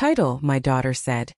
Title, my daughter said.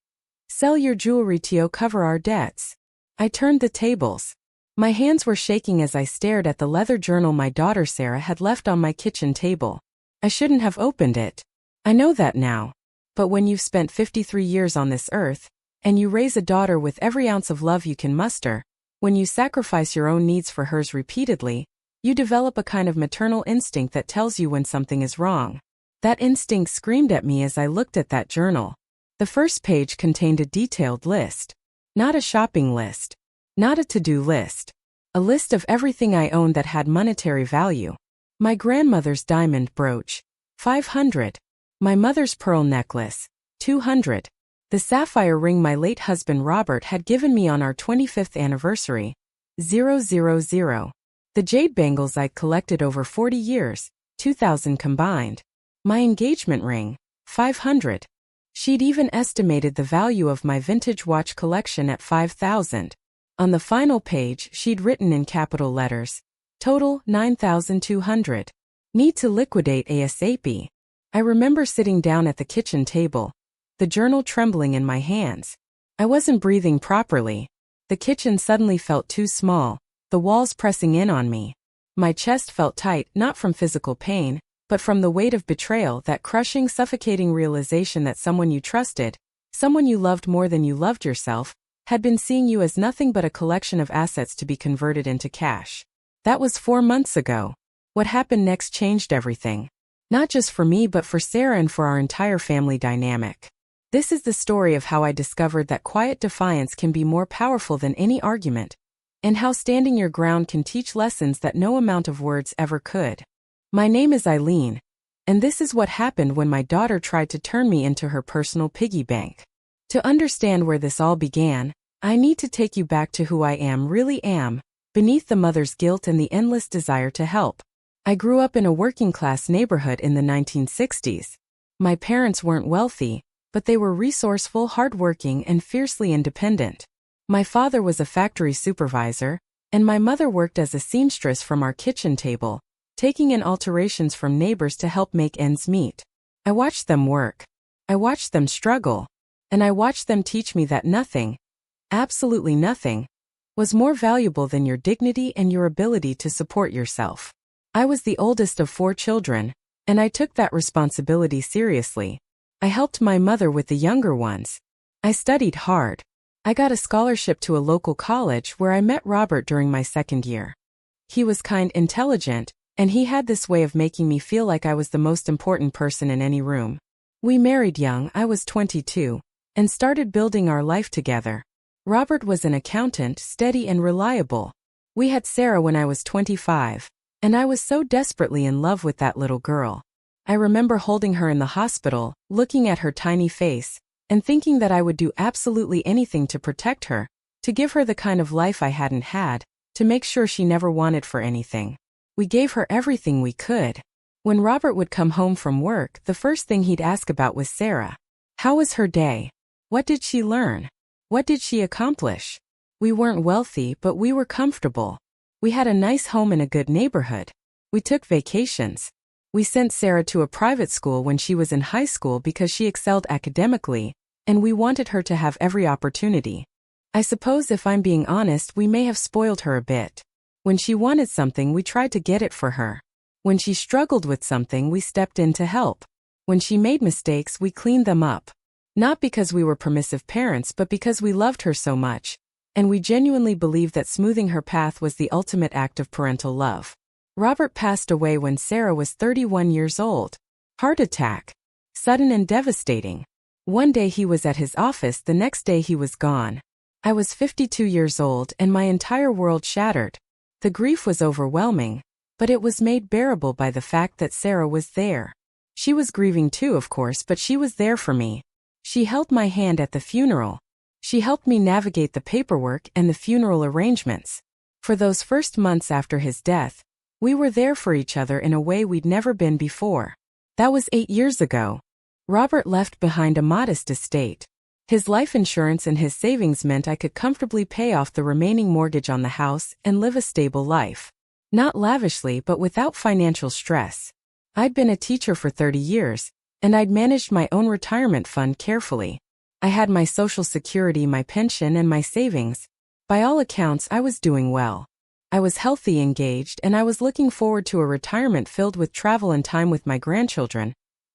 Sell your jewelry to cover our debts. I turned the tables. My hands were shaking as I stared at the leather journal my daughter Sarah had left on my kitchen table. I shouldn't have opened it. I know that now. But when you've spent 53 years on this earth, and you raise a daughter with every ounce of love you can muster, when you sacrifice your own needs for hers repeatedly, you develop a kind of maternal instinct that tells you when something is wrong. That instinct screamed at me as I looked at that journal. The first page contained a detailed list. Not a shopping list. Not a to-do list. A list of everything I owned that had monetary value. My grandmother's diamond brooch, 500. My mother's pearl necklace, 200. The sapphire ring my late husband Robert had given me on our 25th anniversary, 000. The jade bangles I'd collected over 40 years, 2,000 combined. My engagement ring, 500. She'd even estimated the value of my vintage watch collection at 5,000. On the final page, she'd written in capital letters, total 9,200. Need to liquidate ASAP. I remember sitting down at the kitchen table, the journal trembling in my hands. I wasn't breathing properly. The kitchen suddenly felt too small, the walls pressing in on me. My chest felt tight, not from physical pain, but from the weight of betrayal, that crushing, suffocating realization that someone you trusted, someone you loved more than you loved yourself, had been seeing you as nothing but a collection of assets to be converted into cash. That was 4 months ago. What happened next changed everything. Not just for me but for Sarah and for our entire family dynamic. This is the story of how I discovered that quiet defiance can be more powerful than any argument, and how standing your ground can teach lessons that no amount of words ever could. My name is Eileen, and this is what happened when my daughter tried to turn me into her personal piggy bank. To understand where this all began, I need to take you back to who I really am, beneath the mother's guilt and the endless desire to help. I grew up in a working-class neighborhood in the 1960s. My parents weren't wealthy, but they were resourceful, hardworking, and fiercely independent. My father was a factory supervisor, and my mother worked as a seamstress from our kitchen table, taking in alterations from neighbors to help make ends meet. I watched them work. I watched them struggle. And I watched them teach me that nothing, absolutely nothing, was more valuable than your dignity and your ability to support yourself. I was the oldest of 4 children, and I took that responsibility seriously. I helped my mother with the younger ones. I studied hard. I got a scholarship to a local college where I met Robert during my 2nd year. He was kind, intelligent, and he had this way of making me feel like I was the most important person in any room. We married young, I was 22. And started building our life together. Robert was an accountant, steady and reliable. We had Sarah when I was 25, and I was so desperately in love with that little girl. I remember holding her in the hospital, looking at her tiny face, and thinking that I would do absolutely anything to protect her, to give her the kind of life I hadn't had, to make sure she never wanted for anything. We gave her everything we could. When Robert would come home from work, the first thing he'd ask about was Sarah. How was her day? What did she learn? What did she accomplish? We weren't wealthy, but we were comfortable. We had a nice home in a good neighborhood. We took vacations. We sent Sarah to a private school when she was in high school because she excelled academically, and we wanted her to have every opportunity. I suppose if I'm being honest, we may have spoiled her a bit. When she wanted something, we tried to get it for her. When she struggled with something, we stepped in to help. When she made mistakes, we cleaned them up. Not because we were permissive parents, but because we loved her so much, and we genuinely believed that smoothing her path was the ultimate act of parental love. Robert passed away when Sarah was 31 years old. Heart attack. Sudden and devastating. One day he was at his office, the next day he was gone. I was 52 years old and my entire world shattered. The grief was overwhelming, but it was made bearable by the fact that Sarah was there. She was grieving too, of course, but she was there for me. She held my hand at the funeral. She helped me navigate the paperwork and the funeral arrangements. For those first months after his death, we were there for each other in a way we'd never been before. That was 8 years ago. Robert left behind a modest estate. His life insurance and his savings meant I could comfortably pay off the remaining mortgage on the house and live a stable life. Not lavishly, but without financial stress. I'd been a teacher for 30 years, and I'd managed my own retirement fund carefully. I had my Social Security, my pension, and my savings. By all accounts, I was doing well. I was healthy, engaged, and I was looking forward to a retirement filled with travel and time with my grandchildren.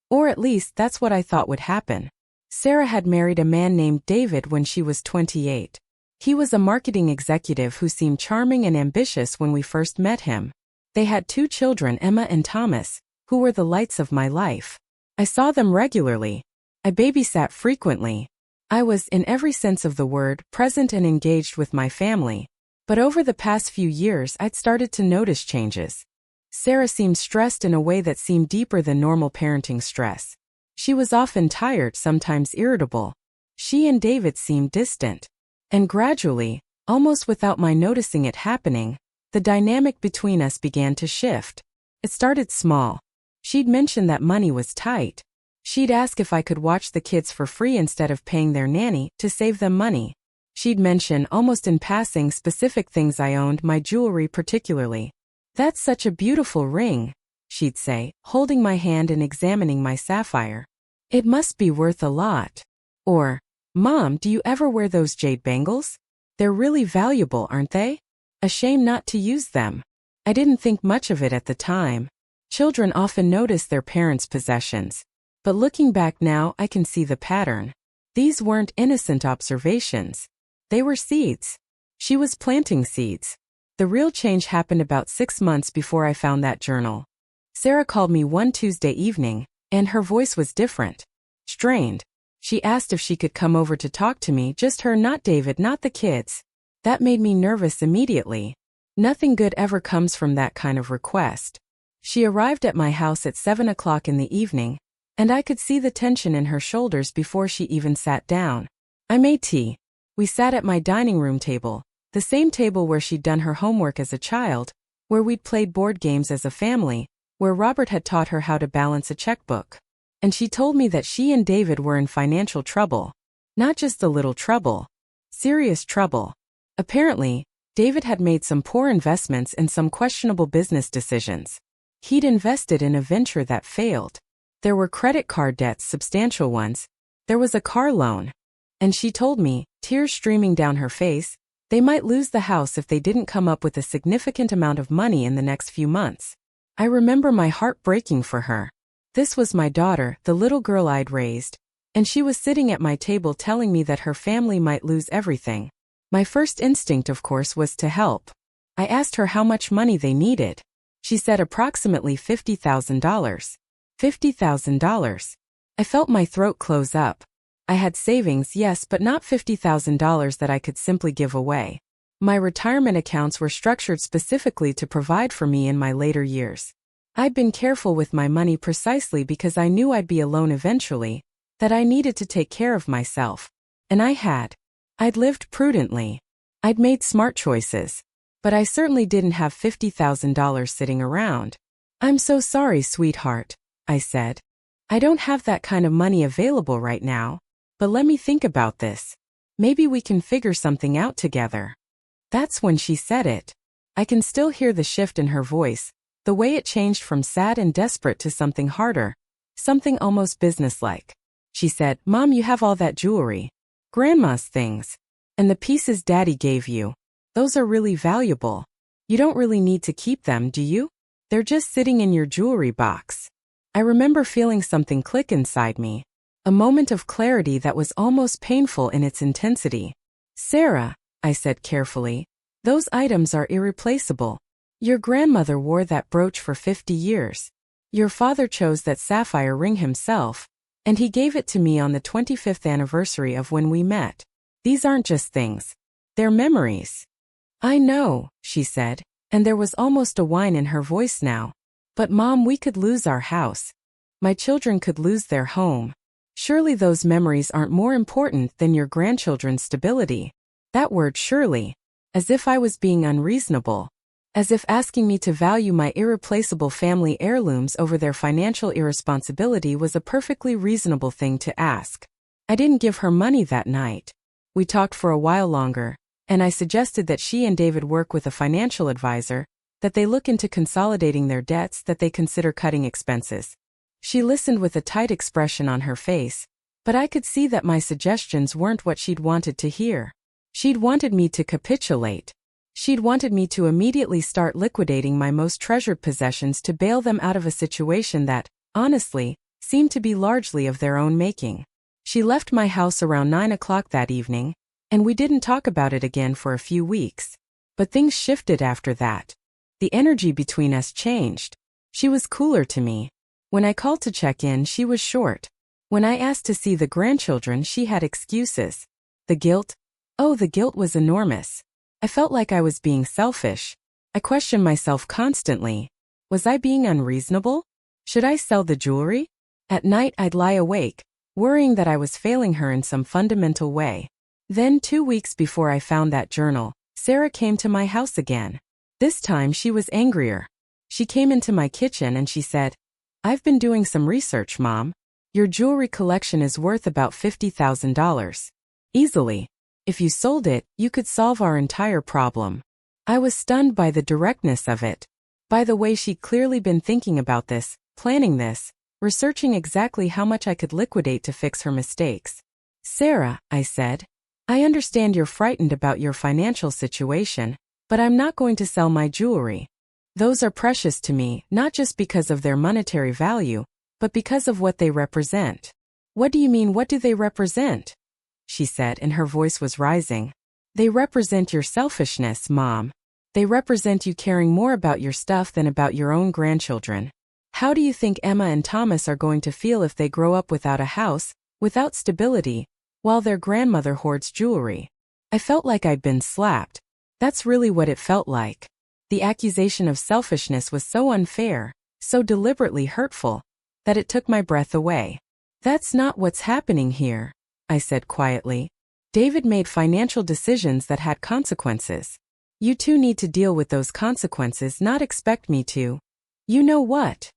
Or at least that's what I thought would happen. Sarah had married a man named David when she was 28. He was a marketing executive who seemed charming and ambitious when we first met him. They had 2 children, Emma and Thomas, who were the lights of my life. I saw them regularly. I babysat frequently. I was, in every sense of the word, present and engaged with my family. But over the past few years, I'd started to notice changes. Sarah seemed stressed in a way that seemed deeper than normal parenting stress. She was often tired, sometimes irritable. She and David seemed distant. And gradually, almost without my noticing it happening, the dynamic between us began to shift. It started small. She'd mention that money was tight. She'd ask if I could watch the kids for free instead of paying their nanny to save them money. She'd mention, almost in passing, specific things I owned, my jewelry particularly. "That's such a beautiful ring," she'd say, holding my hand and examining my sapphire. "It must be worth a lot." Or, "Mom, do you ever wear those jade bangles? They're really valuable, aren't they? A shame not to use them." I didn't think much of it at the time. Children often notice their parents' possessions. But looking back now, I can see the pattern. These weren't innocent observations. They were seeds. She was planting seeds. The real change happened about 6 months before I found that journal. Sarah called me one Tuesday evening, and her voice was different. Strained. She asked if she could come over to talk to me, just her, not David, not the kids. That made me nervous immediately. Nothing good ever comes from that kind of request. She arrived at my house at 7 o'clock in the evening, and I could see the tension in her shoulders before she even sat down. I made tea. We sat at my dining room table, the same table where she'd done her homework as a child, where we'd played board games as a family, where Robert had taught her how to balance a checkbook. And she told me that she and David were in financial trouble. Not just a little trouble. Serious trouble. Apparently, David had made some poor investments and some questionable business decisions. He'd invested in a venture that failed. There were credit card debts, substantial ones. There was a car loan. And she told me, tears streaming down her face, they might lose the house if they didn't come up with a significant amount of money in the next few months. I remember my heart breaking for her. This was my daughter, the little girl I'd raised, and she was sitting at my table telling me that her family might lose everything. My first instinct, of course, was to help. I asked her how much money they needed. She said approximately $50,000. $50,000. I felt my throat close up. I had savings, yes, but not $50,000 that I could simply give away. My retirement accounts were structured specifically to provide for me in my later years. I'd been careful with my money precisely because I knew I'd be alone eventually, that I needed to take care of myself. And I had. I'd lived prudently. I'd made smart choices. But I certainly didn't have $50,000 sitting around. "I'm so sorry, sweetheart," I said. "I don't have that kind of money available right now. But let me think about this. Maybe we can figure something out together." That's when she said it. I can still hear the shift in her voice, the way it changed from sad and desperate to something harder, something almost businesslike. She said, "Mom, you have all that jewelry. Grandma's things. And the pieces Daddy gave you. Those are really valuable. You don't really need to keep them, do you? They're just sitting in your jewelry box." I remember feeling something click inside me. A moment of clarity that was almost painful in its intensity. "Sarah," I said carefully, "those items are irreplaceable. Your grandmother wore that brooch for 50 years. Your father chose that sapphire ring himself, and he gave it to me on the 25th anniversary of when we met. These aren't just things. They're memories." "I know," she said, and there was almost a whine in her voice now. "But Mom, we could lose our house. My children could lose their home. Surely those memories aren't more important than your grandchildren's stability." That word surely. As if I was being unreasonable. As if asking me to value my irreplaceable family heirlooms over their financial irresponsibility was a perfectly reasonable thing to ask. I didn't give her money that night. We talked for a while longer, and I suggested that she and David work with a financial advisor, that they look into consolidating their debts, that they consider cutting expenses. She listened with a tight expression on her face, but I could see that my suggestions weren't what she'd wanted to hear. She'd wanted me to capitulate. She'd wanted me to immediately start liquidating my most treasured possessions to bail them out of a situation that, honestly, seemed to be largely of their own making. She left my house around 9 o'clock that evening, and we didn't talk about it again for a few weeks. But things shifted after that. The energy between us changed. She was cooler to me. When I called to check in, she was short. When I asked to see the grandchildren, she had excuses. The guilt? Oh, the guilt was enormous. I felt like I was being selfish. I questioned myself constantly. Was I being unreasonable? Should I sell the jewelry? At night I'd lie awake, worrying that I was failing her in some fundamental way. Then 2 weeks before I found that journal, Sarah came to my house again. This time she was angrier. She came into my kitchen and she said, "I've been doing some research, Mom. Your jewelry collection is worth about $50,000. Easily. If you sold it, you could solve our entire problem." I was stunned by the directness of it. By the way, she'd clearly been thinking about this, planning this, researching exactly how much I could liquidate to fix her mistakes. "Sarah," I said, "I understand you're frightened about your financial situation, but I'm not going to sell my jewelry. Those are precious to me, not just because of their monetary value, but because of what they represent." "What do you mean, what do they represent?" she said, and her voice was rising. "They represent your selfishness, Mom. They represent you caring more about your stuff than about your own grandchildren. How do you think Emma and Thomas are going to feel if they grow up without a house, without stability, while their grandmother hoards jewelry?" I felt like I'd been slapped. That's really what it felt like. The accusation of selfishness was so unfair, so deliberately hurtful, that it took my breath away. "That's not what's happening here," I said quietly. "David made financial decisions that had consequences. You two need to deal with those consequences, not expect me to." "You know what?"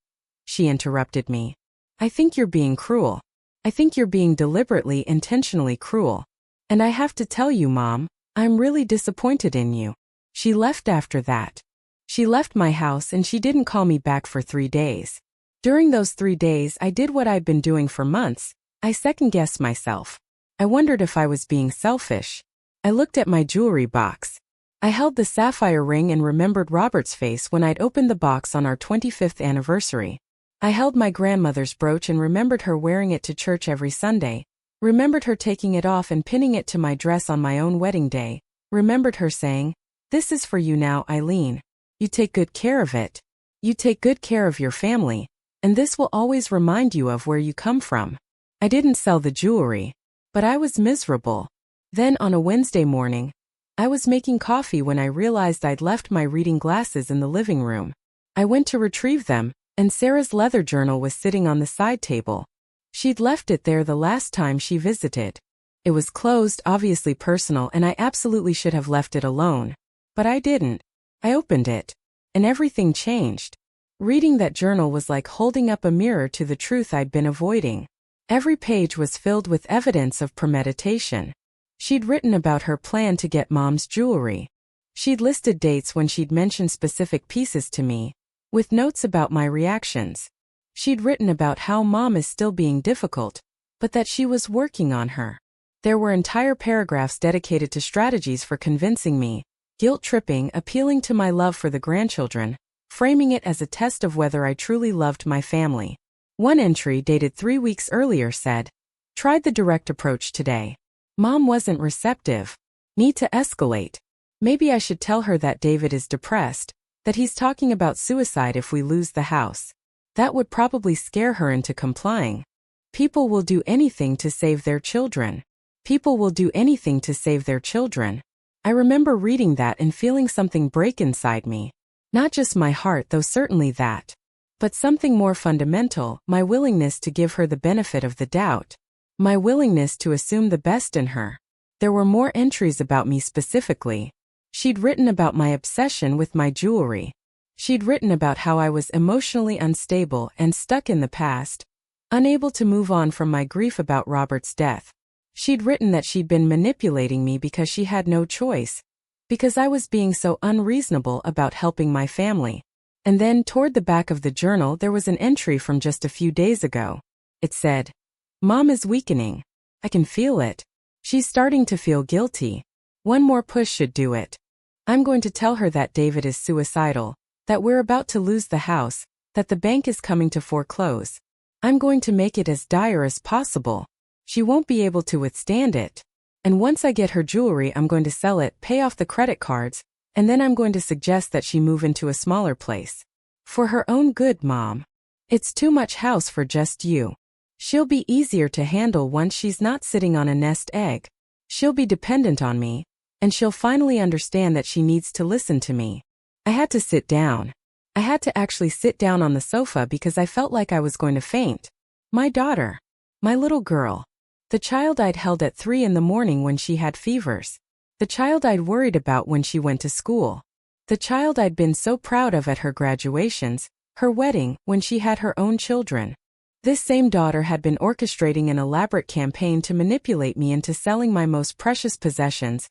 she interrupted me. "I think you're being cruel. I think you're being deliberately, intentionally cruel. And I have to tell you, Mom, I'm really disappointed in you." She left after that. She left my house and she didn't call me back for 3 days. During those 3 days, I did what I'd been doing for months. I second-guessed myself. I wondered if I was being selfish. I looked at my jewelry box. I held the sapphire ring and remembered Robert's face when I'd opened the box on our 25th anniversary. I held my grandmother's brooch and remembered her wearing it to church every Sunday. Remembered her taking it off and pinning it to my dress on my own wedding day. Remembered her saying, "This is for you now, Eileen. You take good care of it. You take good care of your family, and this will always remind you of where you come from." I didn't sell the jewelry, but I was miserable. Then on a Wednesday morning, I was making coffee when I realized I'd left my reading glasses in the living room. I went to retrieve them, and Sarah's leather journal was sitting on the side table. She'd left it there the last time she visited. It was closed, obviously personal, and I absolutely should have left it alone. But I didn't. I opened it, and everything changed. Reading that journal was like holding up a mirror to the truth I'd been avoiding. Every page was filled with evidence of premeditation. She'd written about her plan to get Mom's jewelry. She'd listed dates when she'd mentioned specific pieces to me, with notes about my reactions. She'd written about how Mom is still being difficult, but that she was working on her. There were entire paragraphs dedicated to strategies for convincing me, guilt-tripping, appealing to my love for the grandchildren, framing it as a test of whether I truly loved my family. One entry dated 3 weeks earlier said, "Tried the direct approach today. Mom wasn't receptive. Need to escalate. Maybe I should tell her that David is depressed, that he's talking about suicide if we lose the house. That would probably scare her into complying. People will do anything to save their children. People will do anything to save their children." I remember reading that and feeling something break inside me. Not just my heart, though certainly that. But something more fundamental, my willingness to give her the benefit of the doubt. My willingness to assume the best in her. There were more entries about me specifically. She'd written about my obsession with my jewelry. She'd written about how I was emotionally unstable and stuck in the past, unable to move on from my grief about Robert's death. She'd written that she'd been manipulating me because she had no choice, because I was being so unreasonable about helping my family. And then, toward the back of the journal, there was an entry from just a few days ago. It said, "Mom is weakening. I can feel it. She's starting to feel guilty. One more push should do it. I'm going to tell her that David is suicidal, that we're about to lose the house, that the bank is coming to foreclose. I'm going to make it as dire as possible. She won't be able to withstand it. And once I get her jewelry, I'm going to sell it, pay off the credit cards, and then I'm going to suggest that she move into a smaller place. For her own good, Mom. It's too much house for just you. She'll be easier to handle once she's not sitting on a nest egg. She'll be dependent on me, and she'll finally understand that she needs to listen to me." I had to sit down. I had to actually sit down on the sofa because I felt like I was going to faint. My daughter. My little girl. The child I'd held at 3 in the morning when she had fevers. The child I'd worried about when she went to school. The child I'd been so proud of at her graduations, her wedding, when she had her own children. This same daughter had been orchestrating an elaborate campaign to manipulate me into selling my most precious possessions,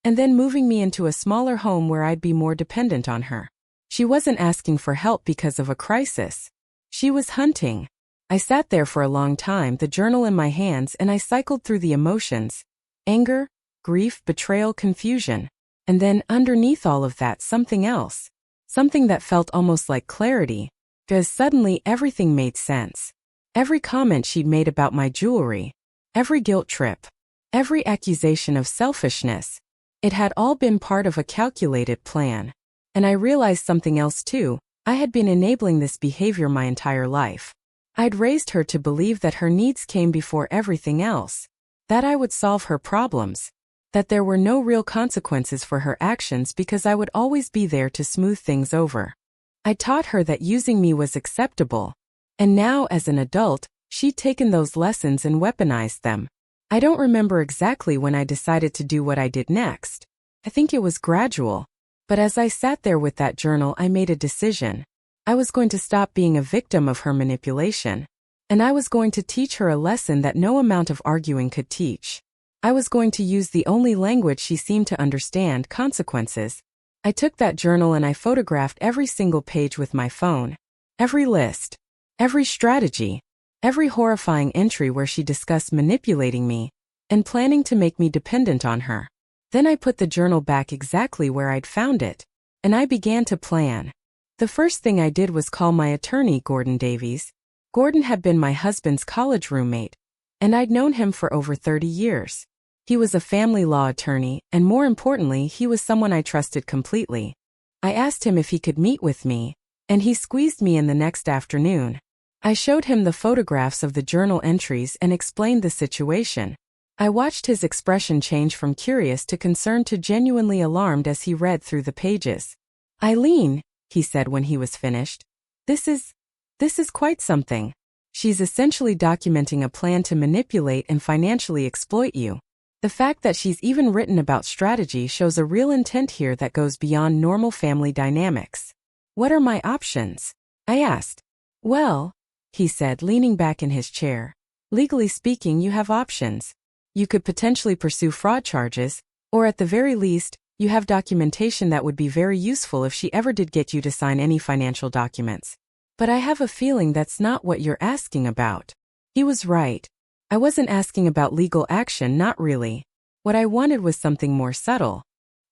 and then moving me into a smaller home where I'd be more dependent on her. She wasn't asking for help because of a crisis. She was hunting. I sat there for a long time, the journal in my hands, and I cycled through the emotions. Anger, grief, betrayal, confusion. And then, underneath all of that, something else. Something that felt almost like clarity, because suddenly everything made sense. Every comment she'd made about my jewelry, every guilt trip, every accusation of selfishness, it had all been part of a calculated plan. And I realized something else too. I had been enabling this behavior my entire life. I'd raised her to believe that her needs came before everything else, that I would solve her problems, that there were no real consequences for her actions because I would always be there to smooth things over. I taught her that using me was acceptable. And now, as an adult, she'd taken those lessons and weaponized them. I don't remember exactly when I decided to do what I did next. I think it was gradual. But as I sat there with that journal, I made a decision. I was going to stop being a victim of her manipulation. And I was going to teach her a lesson that no amount of arguing could teach. I was going to use the only language she seemed to understand: consequences. I took that journal and I photographed every single page with my phone. Every list. Every strategy. Every horrifying entry where she discussed manipulating me and planning to make me dependent on her. Then I put the journal back exactly where I'd found it, and I began to plan. The first thing I did was call my attorney, Gordon Davies. Gordon had been my husband's college roommate, and I'd known him for over 30 years. He was a family law attorney, and more importantly, he was someone I trusted completely. I asked him if he could meet with me, and he squeezed me in the next afternoon. I showed him the photographs of the journal entries and explained the situation. I watched his expression change from curious to concerned to genuinely alarmed as he read through the pages. "Eileen," he said when he was finished, This is quite something. She's essentially documenting a plan to manipulate and financially exploit you. The fact that she's even written about strategy shows a real intent here that goes beyond normal family dynamics. What are my options?" I asked. "Well," he said, leaning back in his chair, "legally speaking, you have options. You could potentially pursue fraud charges, or at the very least, you have documentation that would be very useful if she ever did get you to sign any financial documents. But I have a feeling that's not what you're asking about." He was right. I wasn't asking about legal action, not really. What I wanted was something more subtle.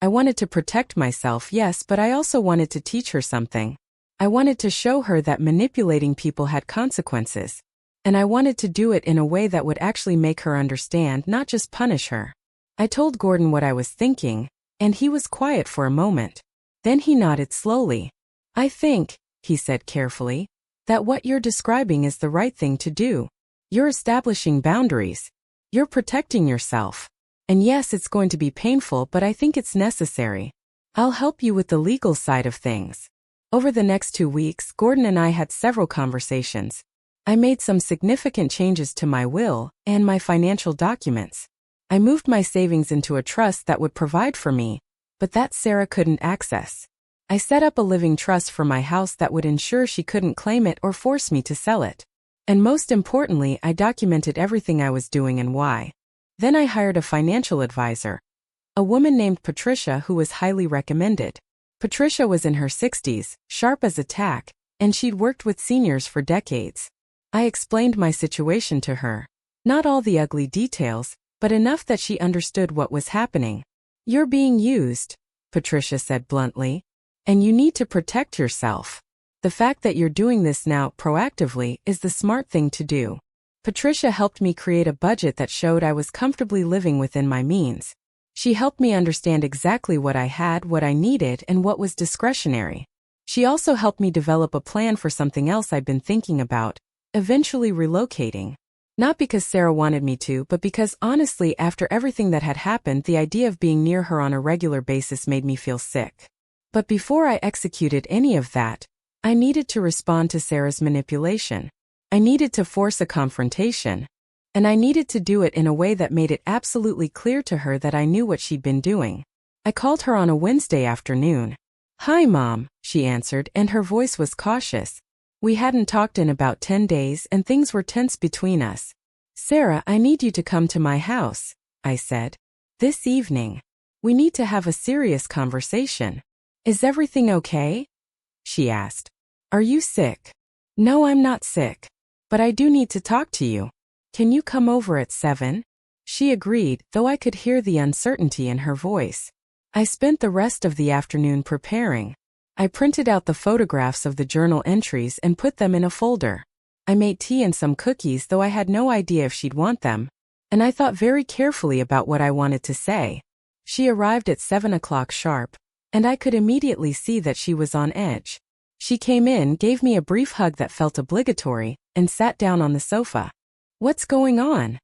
I wanted to protect myself, yes, but I also wanted to teach her something. I wanted to show her that manipulating people had consequences. And I wanted to do it in a way that would actually make her understand, not just punish her. I told Gordon what I was thinking, and he was quiet for a moment. Then he nodded slowly. "I think," he said carefully, "that what you're describing is the right thing to do. You're establishing boundaries. You're protecting yourself. And yes, it's going to be painful, but I think it's necessary. I'll help you with the legal side of things." Over the next 2 weeks, Gordon and I had several conversations. I made some significant changes to my will and my financial documents. I moved my savings into a trust that would provide for me, but that Sarah couldn't access. I set up a living trust for my house that would ensure she couldn't claim it or force me to sell it. And most importantly, I documented everything I was doing and why. Then I hired a financial advisor, a woman named Patricia who was highly recommended. Patricia was in her 60s, sharp as a tack, and she'd worked with seniors for decades. I explained my situation to her. Not all the ugly details, but enough that she understood what was happening. "You're being used," Patricia said bluntly. "And you need to protect yourself. The fact that you're doing this now proactively is the smart thing to do." Patricia helped me create a budget that showed I was comfortably living within my means. She helped me understand exactly what I had, what I needed, and what was discretionary. She also helped me develop a plan for something else I'd been thinking about, eventually relocating. Not because Sarah wanted me to, but because honestly, after everything that had happened, the idea of being near her on a regular basis made me feel sick. But before I executed any of that, I needed to respond to Sarah's manipulation. I needed to force a confrontation. And I needed to do it in a way that made it absolutely clear to her that I knew what she'd been doing. I called her on a Wednesday afternoon. "Hi, Mom," she answered, and her voice was cautious. We hadn't talked in about 10 days, and things were tense between us. "Sarah, I need you to come to my house," I said. "This evening. We need to have a serious conversation." "Is everything okay?" she asked. "Are you sick?" "No, I'm not sick. But I do need to talk to you. Can you come over at 7? She agreed, though I could hear the uncertainty in her voice. I spent the rest of the afternoon preparing. I printed out the photographs of the journal entries and put them in a folder. I made tea and some cookies, though I had no idea if she'd want them. And I thought very carefully about what I wanted to say. She arrived at 7 o'clock sharp, and I could immediately see that she was on edge. She came in, gave me a brief hug that felt obligatory, and sat down on the sofa. "What's going on?"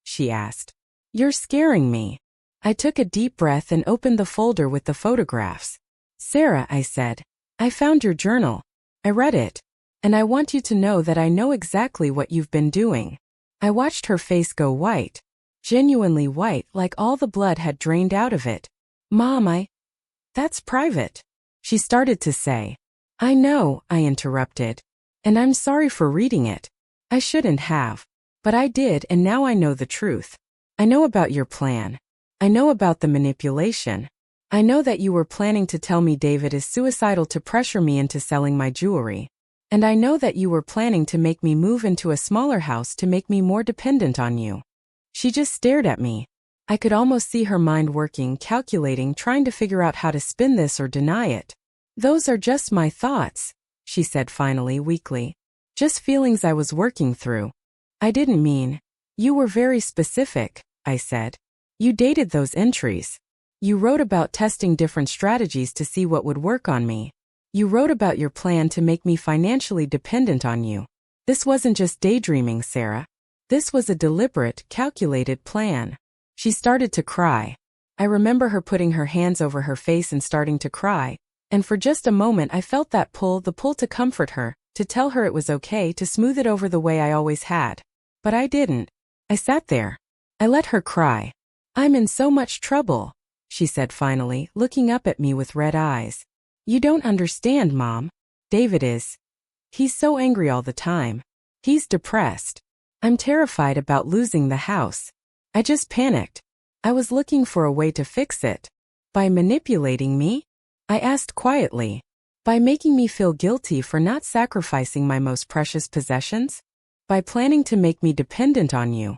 she asked. "You're scaring me." I took a deep breath and opened the folder with the photographs. "Sarah," I said, "I found your journal. I read it. And I want you to know that I know exactly what you've been doing." I watched her face go white. Genuinely white, like all the blood had drained out of it. "Mom, that's private," she started to say. "I know," I interrupted. "And I'm sorry for reading it. I shouldn't have. But I did, and now I know the truth. I know about your plan. I know about the manipulation. I know that you were planning to tell me David is suicidal to pressure me into selling my jewelry. And I know that you were planning to make me move into a smaller house to make me more dependent on you." She just stared at me. I could almost see her mind working, calculating, trying to figure out how to spin this or deny it. "Those are just my thoughts," she said finally, weakly. "Just feelings I was working through. I didn't mean." "You were very specific," I said. "You dated those entries. You wrote about testing different strategies to see what would work on me. You wrote about your plan to make me financially dependent on you. This wasn't just daydreaming, Sarah. This was a deliberate, calculated plan." She started to cry. I remember her putting her hands over her face and starting to cry, and for just a moment I felt that pull, the pull to comfort her, to tell her it was okay, to smooth it over the way I always had. But I didn't. I sat there. I let her cry. "I'm in so much trouble," she said finally, looking up at me with red eyes. "You don't understand, Mom. David is. He's so angry all the time. He's depressed. I'm terrified about losing the house. I just panicked. I was looking for a way to fix it." "By manipulating me?" I asked quietly. "By making me feel guilty for not sacrificing my most precious possessions? By planning to make me dependent on you?"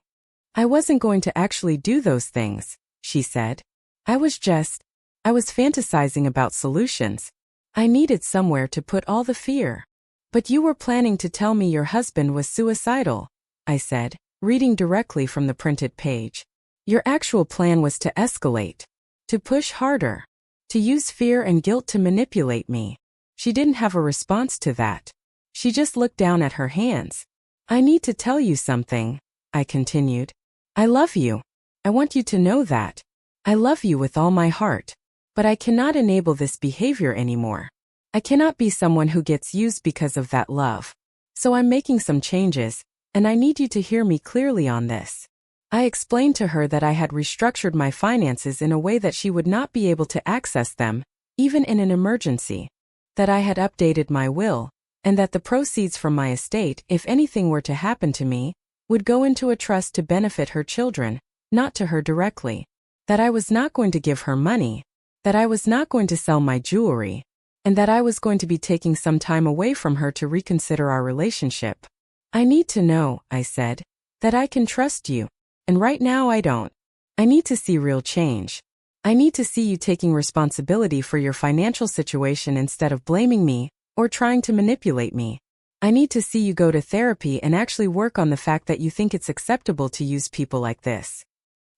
"I wasn't going to actually do those things," she said. I was fantasizing about solutions. I needed somewhere to put all the fear." "But you were planning to tell me your husband was suicidal," I said, reading directly from the printed page. "Your actual plan was to escalate, to push harder, to use fear and guilt to manipulate me." She didn't have a response to that. She just looked down at her hands. "I need to tell you something," I continued. "I love you. I want you to know that. I love you with all my heart. But I cannot enable this behavior anymore. I cannot be someone who gets used because of that love. So I'm making some changes, and I need you to hear me clearly on this." I explained to her that I had restructured my finances in a way that she would not be able to access them, even in an emergency. That I had updated my will, and that the proceeds from my estate, if anything were to happen to me, would go into a trust to benefit her children, not to her directly. That I was not going to give her money. that I was not going to sell my jewelry, and that I was going to be taking some time away from her to reconsider our relationship. I need to know, I said, that I can trust you, and right now I don't. I need to see real change. I need to see you taking responsibility for your financial situation instead of blaming me or trying to manipulate me. I need to see you go to therapy and actually work on the fact that you think it's acceptable to use people like this.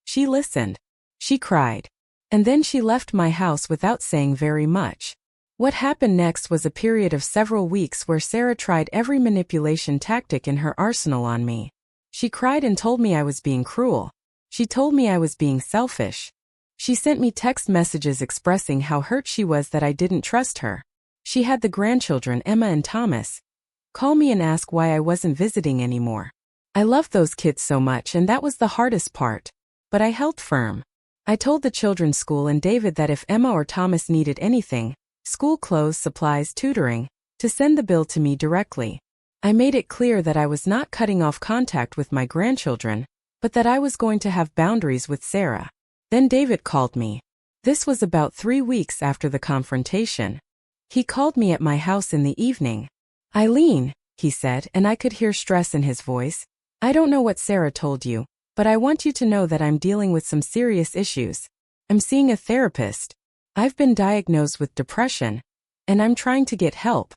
She listened. She cried. And then she left my house without saying very much. What happened next was a period of several weeks where Sarah tried every manipulation tactic in her arsenal on me. She cried and told me I was being cruel. She told me I was being selfish. She sent me text messages expressing how hurt she was that I didn't trust her. She had the grandchildren, Emma and Thomas, call me and ask why I wasn't visiting anymore. I loved those kids so much, and that was the hardest part. But I held firm. I told the children's school and David that if Emma or Thomas needed anything, school clothes, supplies, tutoring, to send the bill to me directly. I made it clear that I was not cutting off contact with my grandchildren, but that I was going to have boundaries with Sarah. Then David called me. This was about 3 weeks after the confrontation. He called me at my house in the evening. "Eileen," he said, and I could hear stress in his voice, "I don't know what Sarah told you, but I want you to know that I'm dealing with some serious issues. I'm seeing a therapist. I've been diagnosed with depression, and I'm trying to get help.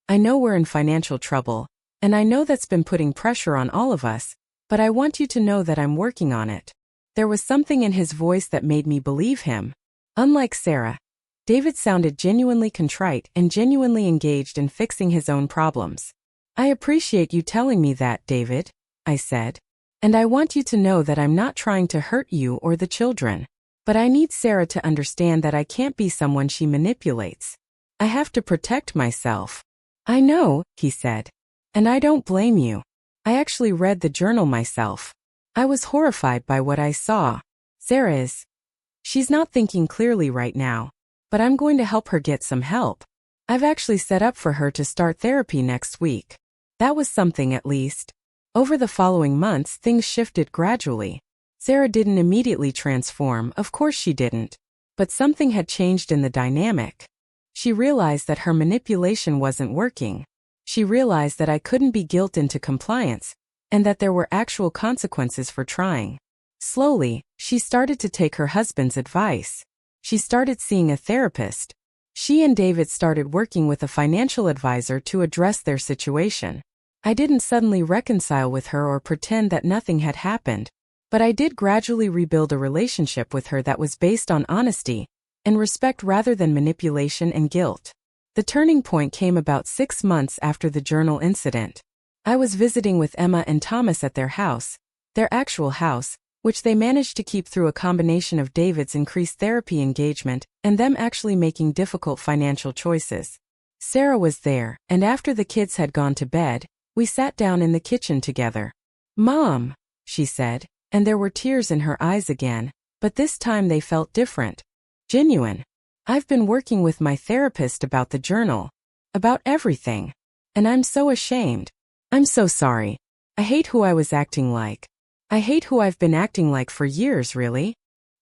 I know we're in financial trouble, and I know that's been putting pressure on all of us, but I want you to know that I'm working on it." There was something in his voice that made me believe him. Unlike Sarah, David sounded genuinely contrite and genuinely engaged in fixing his own problems. "I appreciate you telling me that, David," I said. "And I want you to know that I'm not trying to hurt you or the children. But I need Sarah to understand that I can't be someone she manipulates. I have to protect myself." "I know," he said. "And I don't blame you. I actually read the journal myself. I was horrified by what I saw. Sarah is. She's not thinking clearly right now, but I'm going to help her get some help. I've actually set up for her to start therapy next week." That was something, at least. Over the following months, things shifted gradually. Sarah didn't immediately transform, of course she didn't. But something had changed in the dynamic. She realized that her manipulation wasn't working. She realized that I couldn't be guilted into compliance, and that there were actual consequences for trying. Slowly, she started to take her husband's advice. She started seeing a therapist. She and David started working with a financial advisor to address their situation. I didn't suddenly reconcile with her or pretend that nothing had happened, but I did gradually rebuild a relationship with her that was based on honesty and respect rather than manipulation and guilt. The turning point came about 6 months after the journal incident. I was visiting with Emma and Thomas at their house, their actual house, which they managed to keep through a combination of David's increased therapy engagement and them actually making difficult financial choices. Sarah was there, and after the kids had gone to bed, we sat down in the kitchen together. "Mom," she said, and there were tears in her eyes again, but this time they felt different. Genuine. "I've been working with my therapist about the journal, about everything. And I'm so ashamed. I'm so sorry. I hate who I was acting like. I hate who I've been acting like for years, really."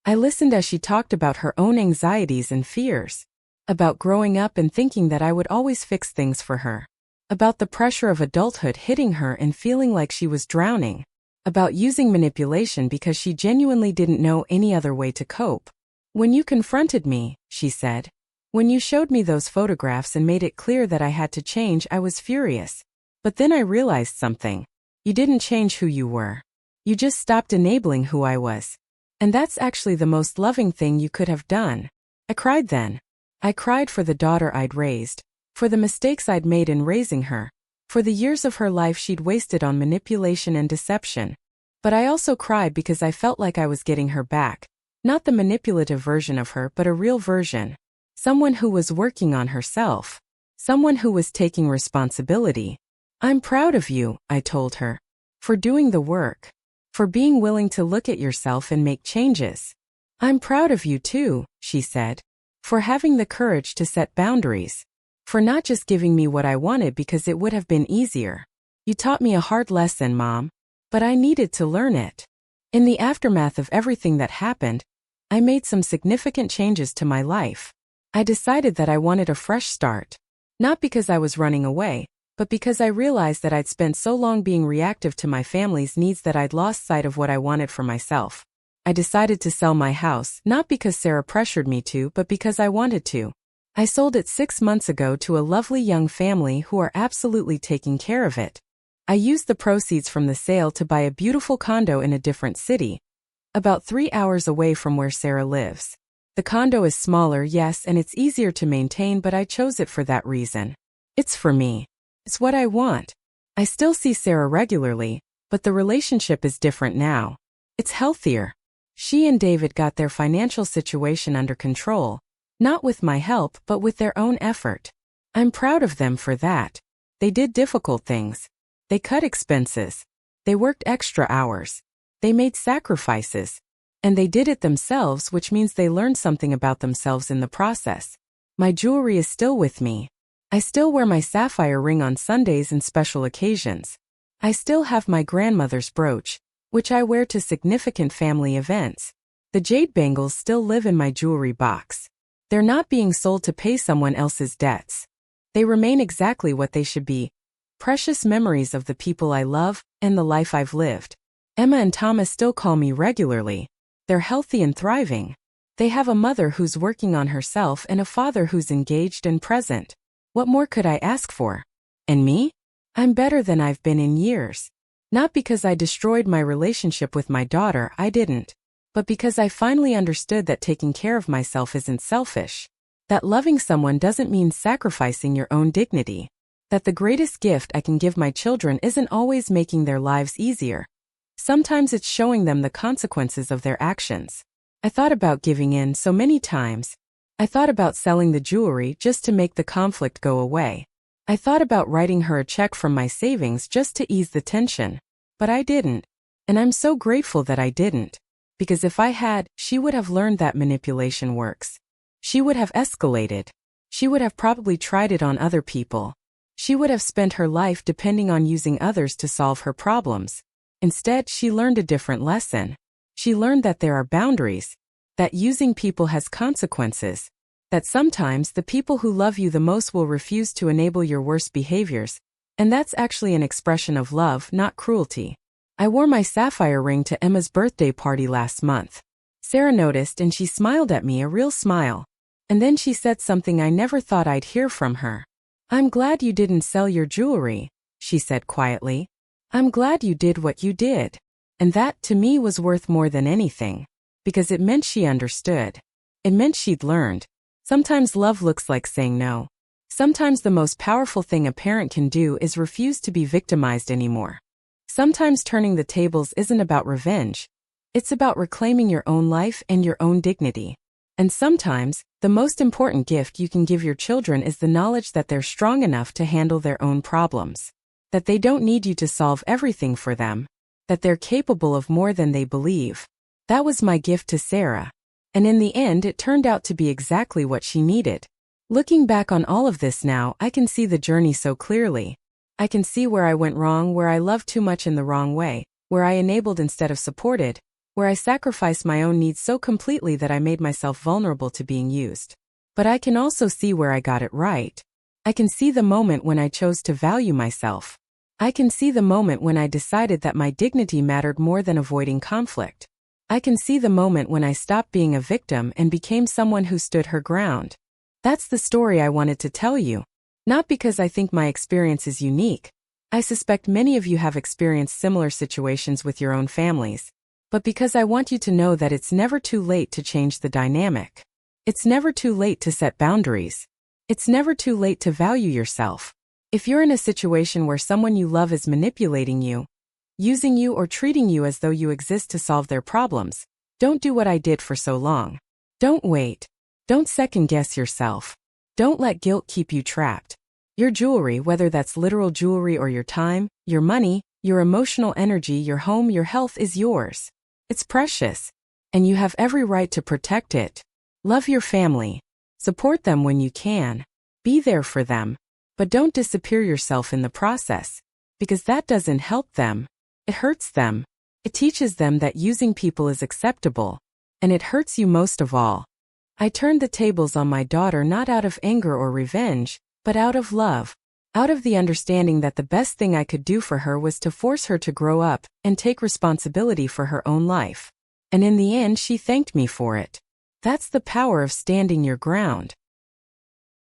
I listened as she talked about her own anxieties and fears. About growing up and thinking that I would always fix things for her. About the pressure of adulthood hitting her and feeling like she was drowning. About using manipulation because she genuinely didn't know any other way to cope. "When you confronted me," she said, "when you showed me those photographs and made it clear that I had to change, I was furious. But then I realized something. You didn't change who you were. You just stopped enabling who I was. And that's actually the most loving thing you could have done." I cried then. I cried for the daughter I'd raised, for the mistakes I'd made in raising her, for the years of her life she'd wasted on manipulation and deception. But I also cried because I felt like I was getting her back. Not the manipulative version of her, but a real version. Someone who was working on herself. Someone who was taking responsibility. "I'm proud of you," I told her. "For doing the work. For being willing to look at yourself and make changes. I'm proud of you too," she said. "For having the courage to set boundaries. For not just giving me what I wanted because it would have been easier. You taught me a hard lesson, Mom. But I needed to learn it." In the aftermath of everything that happened, I made some significant changes to my life. I decided that I wanted a fresh start. Not because I was running away, but because I realized that I'd spent so long being reactive to my family's needs that I'd lost sight of what I wanted for myself. I decided to sell my house, not because Sarah pressured me to, but because I wanted to. I sold it 6 months ago to a lovely young family who are absolutely taking care of it. I used the proceeds from the sale to buy a beautiful condo in a different city, about 3 hours away from where Sarah lives. The condo is smaller, yes, and it's easier to maintain, but I chose it for that reason. It's for me. It's what I want. I still see Sarah regularly, but the relationship is different now. It's healthier. She and David got their financial situation under control, not with my help, but with their own effort. I'm proud of them for that. They did difficult things. They cut expenses. They worked extra hours. They made sacrifices. And they did it themselves, which means they learned something about themselves in the process. My jewelry is still with me. I still wear my sapphire ring on Sundays and special occasions. I still have my grandmother's brooch, which I wear to significant family events. The jade bangles still live in my jewelry box. They're not being sold to pay someone else's debts. They remain exactly what they should be, precious memories of the people I love and the life I've lived. Emma and Thomas still call me regularly. They're healthy and thriving. They have a mother who's working on herself and a father who's engaged and present. What more could I ask for? And me? I'm better than I've been in years. Not because I destroyed my relationship with my daughter, I didn't. But because I finally understood that taking care of myself isn't selfish. That loving someone doesn't mean sacrificing your own dignity. That the greatest gift I can give my children isn't always making their lives easier. Sometimes it's showing them the consequences of their actions. I thought about giving in so many times. I thought about selling the jewelry just to make the conflict go away. I thought about writing her a check from my savings just to ease the tension. But I didn't. And I'm so grateful that I didn't. Because if I had, she would have learned that manipulation works. She would have escalated. She would have probably tried it on other people. She would have spent her life depending on using others to solve her problems. Instead, she learned a different lesson. She learned that there are boundaries, that using people has consequences, that sometimes the people who love you the most will refuse to enable your worst behaviors, and that's actually an expression of love, not cruelty. I wore my sapphire ring to Emma's birthday party last month. Sarah noticed and she smiled at me, a real smile. And then she said something I never thought I'd hear from her. "I'm glad you didn't sell your jewelry," she said quietly. "I'm glad you did what you did." And that, to me, was worth more than anything. Because it meant she understood. It meant she'd learned. Sometimes love looks like saying no. Sometimes the most powerful thing a parent can do is refuse to be victimized anymore. Sometimes turning the tables isn't about revenge. It's about reclaiming your own life and your own dignity. And sometimes, the most important gift you can give your children is the knowledge that they're strong enough to handle their own problems. That they don't need you to solve everything for them. That they're capable of more than they believe. That was my gift to Sarah. And in the end, it turned out to be exactly what she needed. Looking back on all of this now, I can see the journey so clearly. I can see where I went wrong, where I loved too much in the wrong way, where I enabled instead of supported, where I sacrificed my own needs so completely that I made myself vulnerable to being used. But I can also see where I got it right. I can see the moment when I chose to value myself. I can see the moment when I decided that my dignity mattered more than avoiding conflict. I can see the moment when I stopped being a victim and became someone who stood her ground. That's the story I wanted to tell you. Not because I think my experience is unique. I suspect many of you have experienced similar situations with your own families. But because I want you to know that it's never too late to change the dynamic. It's never too late to set boundaries. It's never too late to value yourself. If you're in a situation where someone you love is manipulating you, using you or treating you as though you exist to solve their problems, don't do what I did for so long. Don't wait. Don't second-guess yourself. Don't let guilt keep you trapped. Your jewelry, whether that's literal jewelry or your time, your money, your emotional energy, your home, your health, is yours. It's precious. And you have every right to protect it. Love your family. Support them when you can. Be there for them. But don't disappear yourself in the process. Because that doesn't help them. It hurts them. It teaches them that using people is acceptable. And it hurts you most of all. I turned the tables on my daughter not out of anger or revenge, but out of love. Out of the understanding that the best thing I could do for her was to force her to grow up and take responsibility for her own life. And in the end, she thanked me for it. That's the power of standing your ground.